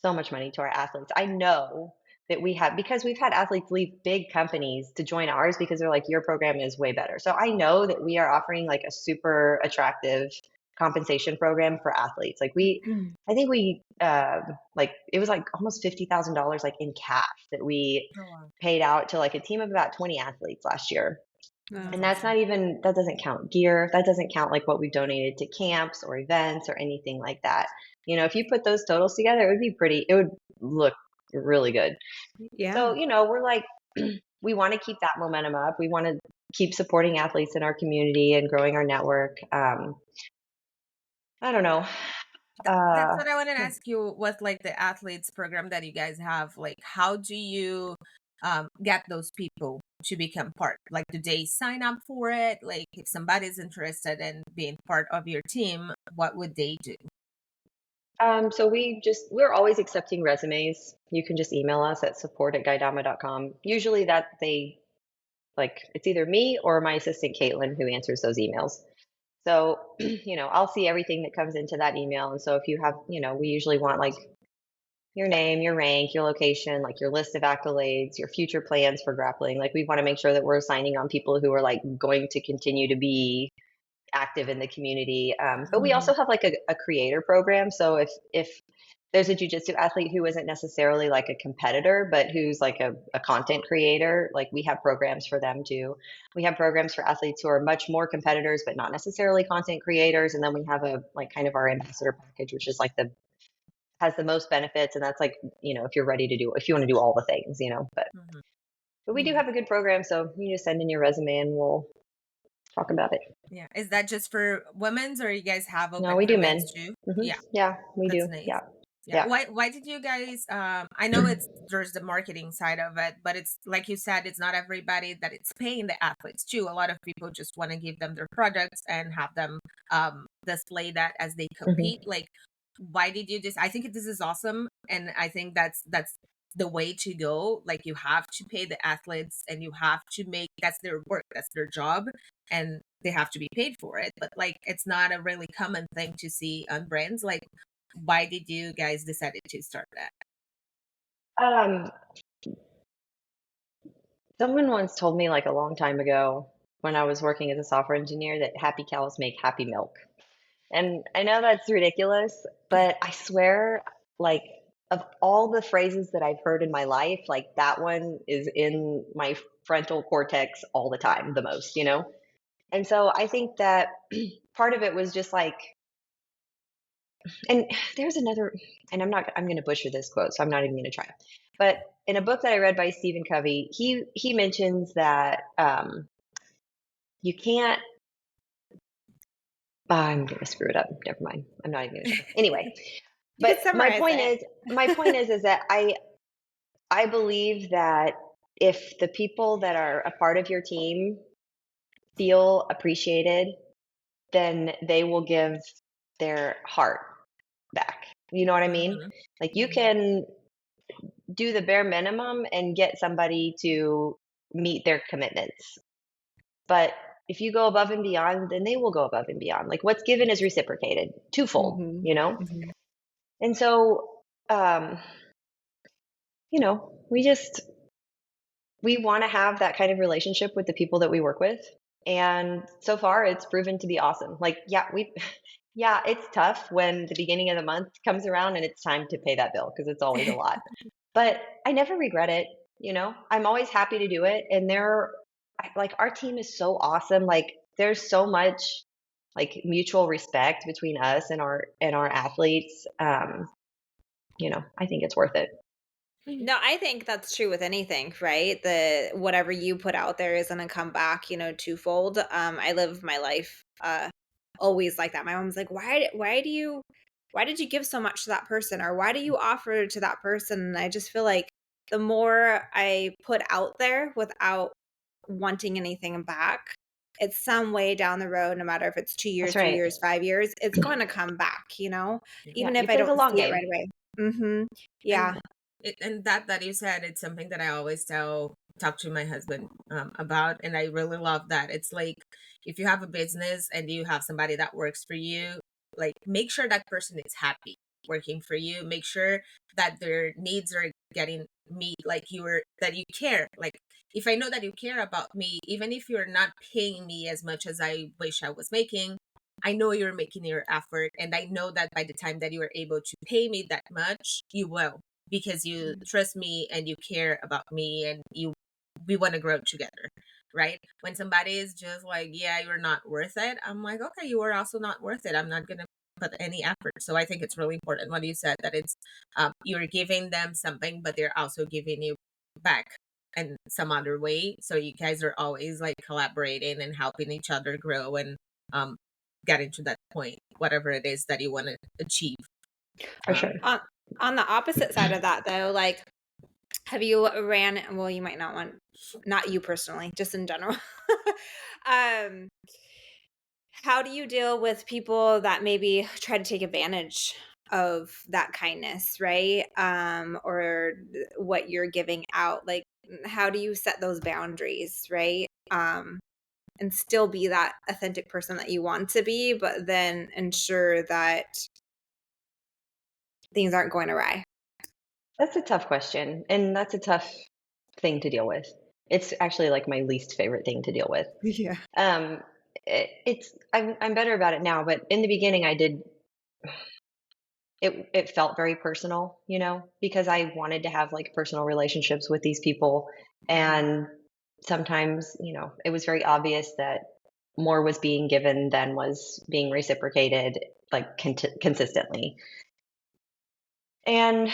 so much money to our athletes. I know that because we've had athletes leave big companies to join ours because they're like, your program is way better. So I know that we are offering like a super attractive compensation program for athletes. Like I think we, like it was like almost $50,000 like in cash that we paid out to like a team of about 20 athletes last year. And that's not even, that doesn't count gear. That doesn't count like what we've donated to camps or events or anything like that. You know, if you put those totals together, it would look really good. Yeah. So, you know, we're like, we want to keep that momentum up. We want to keep supporting athletes in our community and growing our network. I don't know. That's what I wanted to ask you with like the athletes program that you guys have. Like, how do you get those people to become part? Like, do they sign up for it? Like, if somebody's interested in being part of your team, what would they do? So we're always accepting resumes. You can just email us at support@gaidama.com. Usually it's either me or my assistant Caitlin who answers those emails. So, you know, I'll see everything that comes into that email. And so if you have, you know, we usually want like your name, your rank, your location, like your list of accolades, your future plans for grappling. Like we want to make sure that we're signing on people who are like going to continue to be active in the community. But we also have like a creator program. So if there's a jiu-jitsu athlete who isn't necessarily like a competitor, but who's like a content creator, like we have programs for them too. We have programs for athletes who are much more competitors, but not necessarily content creators. And then we have a like kind of our ambassador package, which is like has the most benefits. And that's like, you know, if you want to do all the things, you know, but we do have a good program. So you just send in your resume and we'll talk about it. Yeah. Is that just for women's or you guys have open No, we do men too? Yeah. Yeah, we That's do. nice. Yeah. Yeah. Why did you guys I know there's the marketing side of it, but it's like you said, it's not everybody that it's paying the athletes too. A lot of people just want to give them their products and have them display that as they compete. Like, why did you just I think this is awesome, and I think that's the way to go. Like, you have to pay the athletes and you have to make that's their work, that's their job, and they have to be paid for it. But like, it's not a really common thing to see on brands. Like, why did you guys decided to start that? Someone once told me like a long time ago when I was working as a software engineer that happy cows make happy milk. And I know that's ridiculous, but I swear, like, of all the phrases that I've heard in my life, like that one is in my frontal cortex all the time, the most, you know? And so I think that part of it was just like, and there's another, and I'm going to butcher this quote, so I'm not even going to try. But in a book that I read by Stephen Covey, he mentions that you can't, I'm going to screw it up. Never mind. I'm not even going to try. Anyway, but my point is that I believe that if the people that are a part of your team feel appreciated, then they will give their heart back. You know what I mean? Like, you can do the bare minimum and get somebody to meet their commitments. But if you go above and beyond, then they will go above and beyond. Like, what's given is reciprocated twofold, you know? And so, you know, we want to have that kind of relationship with the people that we work with. And so far it's proven to be awesome. Like, yeah, it's tough when the beginning of the month comes around and it's time to pay that bill because it's always a lot. But I never regret it. You know, I'm always happy to do it. And our team is so awesome. Like, there's so much like mutual respect between us and our athletes. You know, I think it's worth it. No, I think that's true with anything, right? Whatever you put out there is going to come back, you know, twofold. I live my life always like that. My mom's like, why did you give so much to that person, or why do you offer to that person? And I just feel like the more I put out there without wanting anything back, it's some way down the road, no matter if it's 2 years, 3 years, 5 years, it's going to come back, you know, even if I don't see it right away. Yeah. And that you said, it's something that I always talk to my husband about, and I really love that. It's like, if you have a business and you have somebody that works for you, like, make sure that person is happy working for you. Make sure that their needs are getting meet, like that you care. Like, if I know that you care about me, even if you're not paying me as much as I wish I was making, I know you're making your effort, and I know that by the time that you are able to pay me that much, you will, because you trust me and you care about me, and we want to grow together, right? When somebody is just like, yeah, you're not worth it, I'm like, okay, you are also not worth it. I'm not gonna put any effort. So I think it's really important what you said, that it's you're giving them something, but they're also giving you back in some other way. So you guys are always like collaborating and helping each other grow and getting to that point, whatever it is that you want to achieve. For sure. On the opposite side of that, though, like, have you ran? Well, you might not want, not you personally, just in general. How do you deal with people that maybe try to take advantage of that kindness, right? Or what you're giving out? Like, how do you set those boundaries, right? And still be that authentic person that you want to be, but then ensure that things aren't going awry. That's a tough question, and that's a tough thing to deal with. It's actually like my least favorite thing to deal with. Yeah. I'm better about it now, but in the beginning I did. It felt very personal, because I wanted to have like personal relationships with these people, and sometimes, it was very obvious that more was being given than was being reciprocated, like consistently. And,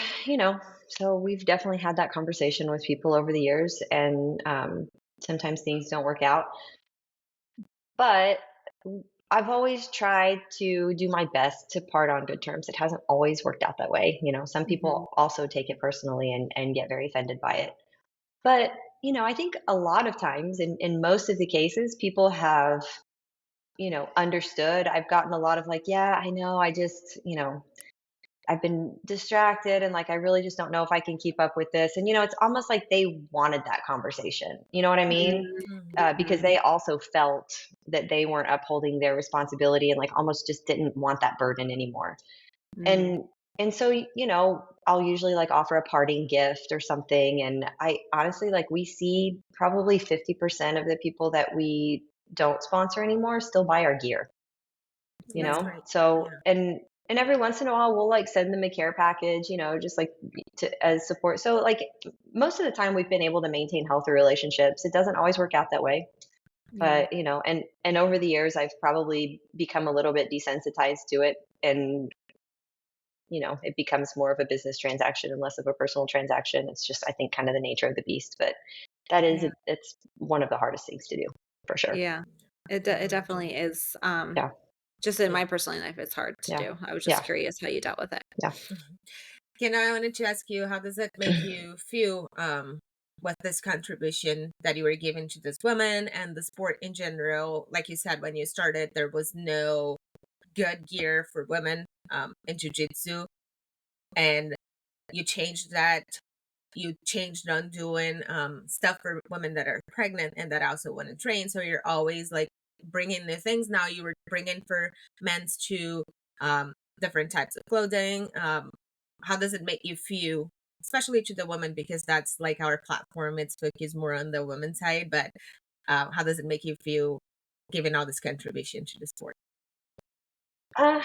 so we've definitely had that conversation with people over the years, and sometimes things don't work out. But I've always tried to do my best to part on good terms. It hasn't always worked out that way. Some people also take it personally and get very offended by it. But, I think a lot of times, in most of the cases, people have, understood. I've gotten a lot of like, yeah, I know, I just, I've been distracted, and like I really just don't know if I can keep up with this. And it's almost like they wanted that conversation. You know what I mean? Because they also felt that they weren't upholding their responsibility, and like almost just didn't want that burden anymore. And so, I'll usually like offer a parting gift or something. And I honestly, like, we see probably 50% of the people that we don't sponsor anymore still buy our gear. That's great. So, Yeah. and every once in a while we'll like send them a care package, just like as support. So like most of the time we've been able to maintain healthy relationships. It doesn't always work out that way, but and over the years I've probably become a little bit desensitized to it, and it becomes more of a business transaction and less of a personal transaction. It's just, I think, kind of the nature of the beast, but that is, it's one of the hardest things to do, for sure. Yeah, it definitely is. Yeah. Just in my personal life, it's hard to do. I was just curious how you dealt with it. Yeah. I wanted to ask you, how does it make you feel with this contribution that you were giving to this woman and the sport in general? Like you said, when you started, there was no good gear for women in jiu-jitsu, and you changed that. You changed on doing stuff for women that are pregnant and that also want to train. So you're always like bringing new things. Now you were bringing for men's to different types of clothing. How does it make you feel, especially to the women, because that's like our platform, it's focused more on the women's side, but how does it make you feel giving all this contribution to the sport? I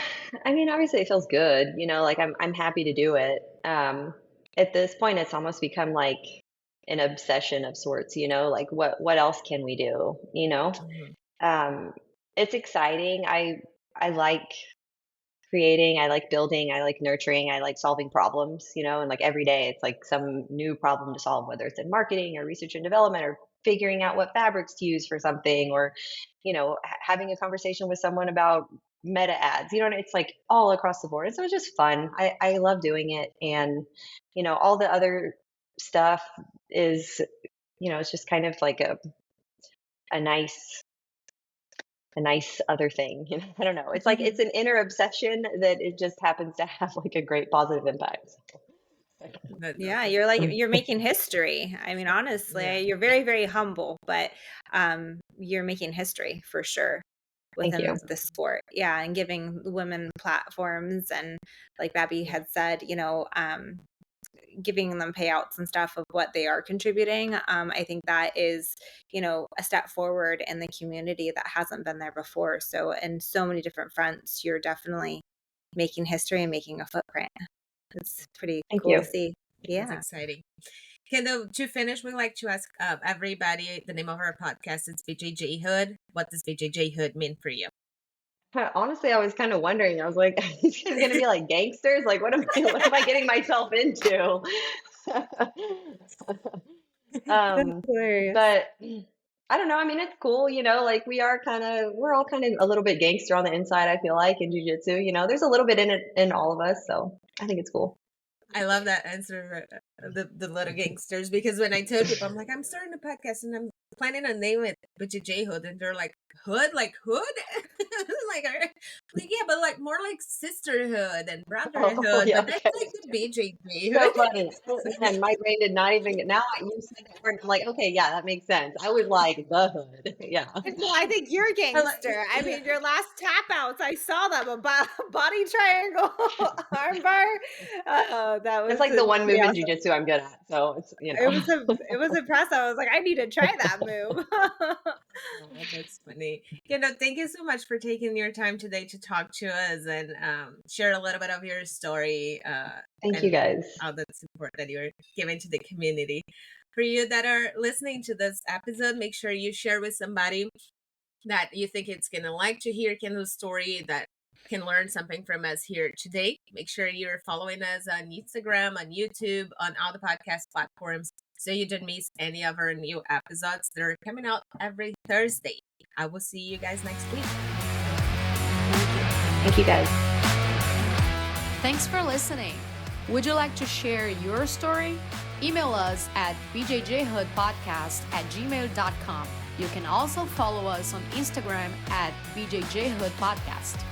mean, obviously it feels good, like I'm happy to do it. At this point it's almost become like an obsession of sorts, like what else can we do? It's exciting. I like creating, I like building, I like nurturing, I like solving problems, and like every day it's like some new problem to solve, whether it's in marketing or research and development or figuring out what fabrics to use for something, or having a conversation with someone about meta ads. It's like all across the board. And so it's just fun. I love doing it. And all the other stuff is, it's just kind of like a nice other thing. I don't know. It's like it's an inner obsession that it just happens to have like a great positive impact. Yeah, you're like, you're making history. I mean, honestly, you're very, very humble, but you're making history for sure within the sport. Yeah, and giving women platforms, and like Babi had said, giving them payouts and stuff of what they are contributing. I think that is, a step forward in the community that hasn't been there before. So in so many different fronts, you're definitely making history and making a footprint. It's pretty cool to see. Yeah. It's exciting. Kendall, to finish, we like to ask everybody the name of our podcast. It's BJJHOOD. What does BJJHOOD mean for you? Honestly, I was kind of wondering. I was like, "These guys gonna be like gangsters? Like, what am I getting myself into?" But I don't know. I mean, it's cool, like we're all kind of a little bit gangster on the inside, I feel like, in jiu-jitsu. There's a little bit in it in all of us, so I think it's cool. I love that answer, the little gangsters, because when I told people, I'm like, I'm starting a podcast and I'm planning on naming it BJJHOOD, and they're like, hood, like hood, like yeah, but like more like sisterhood and brotherhood. Yeah, but that's like the BJJHOOD. So funny. And my brain did not even get. Now you said that word, I'm like, okay, yeah, that makes sense. I was like the hood, yeah. Well, I think you're gangster. I mean, your last tap outs, I saw them, a body triangle, armbar. That was It's like the one move in jiu-jitsu I'm good at. So it's it was impressive. I was like, I need to try that move. That's funny. Thank you so much for taking your time today to talk to us and share a little bit of your story. Thank you guys. How the support that you're giving to the community. For you that are listening to this episode, make sure you share with somebody that you think it's gonna like to hear Kendall's story, that can learn something from us here today. Make sure you're following us on Instagram, on YouTube, on all the podcast platforms, so you don't miss any of our new episodes that are coming out every Thursday. I will see you guys next week. Thank you guys. Thanks for listening. Would you like to share your story? Email us at bjjhoodpodcast@gmail.com. You can also follow us on Instagram at BJJHOOD Podcast.